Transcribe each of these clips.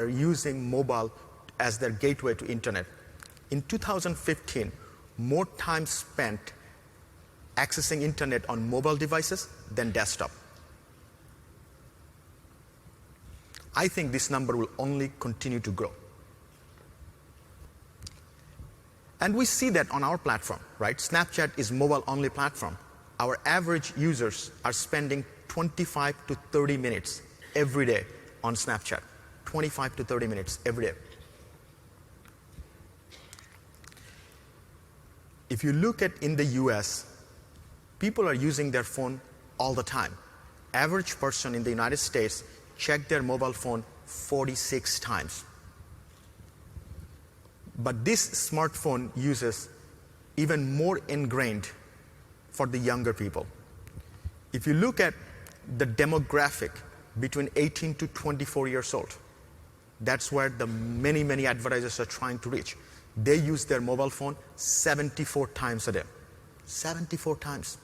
are using mobile as their gateway to internet. In 2015, more time spent accessing internet on mobile devices than desktop. I think this number will only continue to grow. And we see that on our platform, right? Snapchat is mobile-only platform. Our average users are spending 25 to 30 minutes every day on Snapchat. 25 to 30 minutes every day. If you look at in the US, people are using their phone all the time. Average person in the United States check their mobile phone 46 times. But this smartphone uses even more ingrained for the younger people. If you look at the demographic between 18 to 24 years old, that's where the many advertisers are trying to reach. They use their mobile phone 74 times a day. 74 times.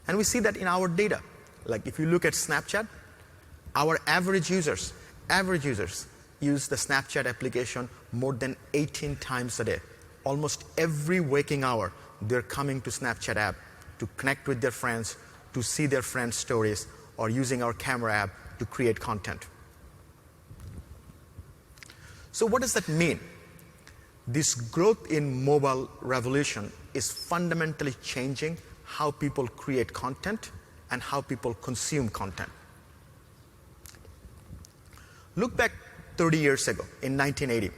And we see that in our data. Like if you look at Snapchat, our average users use the Snapchat application more than 18 times a day. Almost every waking hour, they're coming to Snapchat app to connect with their friends, to see their friends' stories, or using our camera app to create content. So what does that mean? This growth in mobile revolution is fundamentally changing how people create content and how people consume content. Look back 30 years ago, in 1980.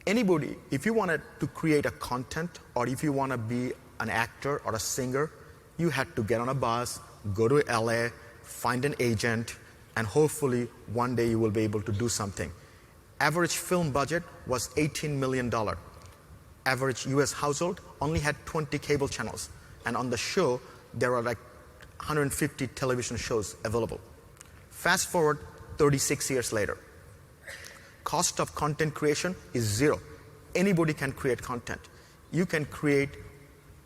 Anybody, if you wanted to create a content or if you want to be an actor or a singer, you had to get on a bus, go to LA, find an agent, and hopefully one day you will be able to do something. Average film budget was $18 million. Average US household only had 20 cable channels. And on the show, there were like 150 television shows available. Fast forward 36 years later. Cost of content creation is zero. Anybody can create content. You can create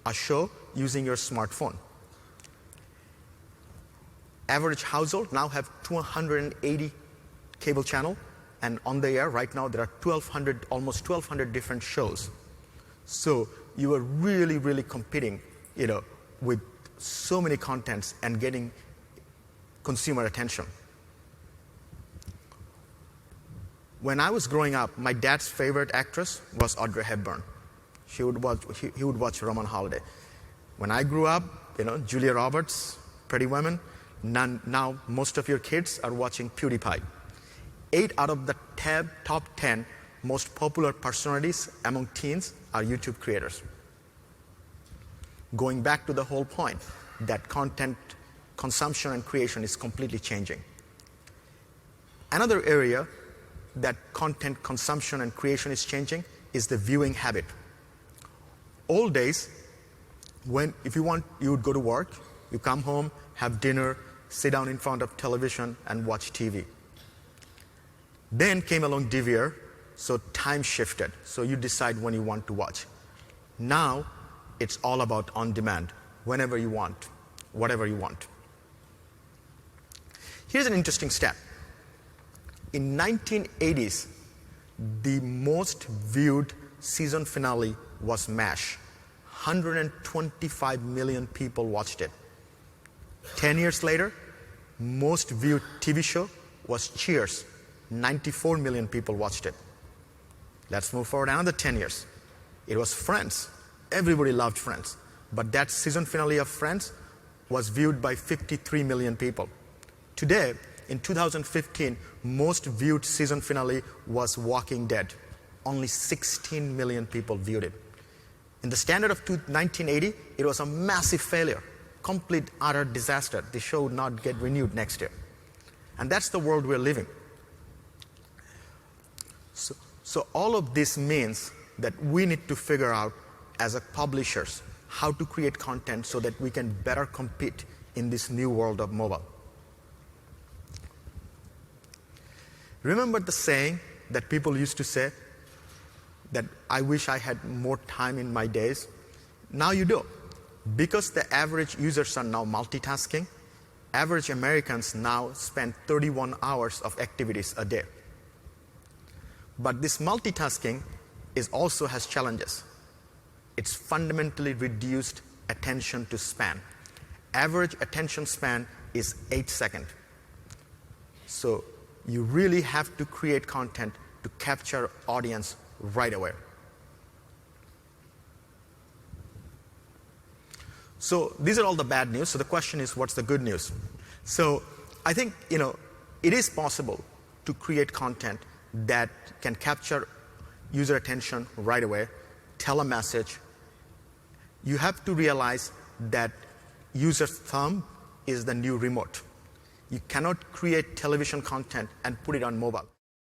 a show using your smartphone. Average household now have 280 cable channel, and on the air right now there are almost 1,200 different shows. So you are really competing, with so many contents and getting consumer attention. When I was growing up, my dad's favorite actress was Audrey Hepburn. He would watch Roman Holiday. When I grew up, Julia Roberts, Pretty Women. Now most of your kids are watching PewDiePie. 8 out of the top 10 most popular personalities among teens are YouTube creators. Going back to the whole point that content consumption and creation is completely changing. Another area that content consumption and creation is changing is the viewing habit. Old days, if you would go to work, you come home, have dinner, sit down in front of television and watch TV. Then came along DVR, so time shifted. So you decide when you want to watch. Now, it's all about on demand, whenever you want, whatever you want. Here's an interesting stat. In 1980s, the most viewed season finale was MASH. 125 million people watched it. 10 years later, most viewed TV show was Cheers. 94 million people watched it. Let's move forward another 10 years. It was Friends. Everybody loved Friends. But that season finale of Friends was viewed by 53 million people. Today, in 2015, most viewed season finale was Walking Dead. Only 16 million people viewed it. In the standard of 1980, it was a massive failure, complete, utter disaster. The show would not get renewed next year. And that's the world we're living. So all of this means that we need to figure out, as a publishers, how to create content so that we can better compete in this new world of mobile. Remember the saying that people used to say, that I wish I had more time in my days? Now you do. Because the average users are now multitasking, average Americans now spend 31 hours of activities a day. But this multitasking also has challenges. It's fundamentally reduced attention to span. Average attention span is 8 seconds. So you really have to create content to capture audience right away. So these are all the bad news. So the question is, what's the good news? So I think, it is possible to create content that can capture user attention right away, tell a message. You have to realize that user's thumb is the new remote. You cannot create television content and put it on mobile.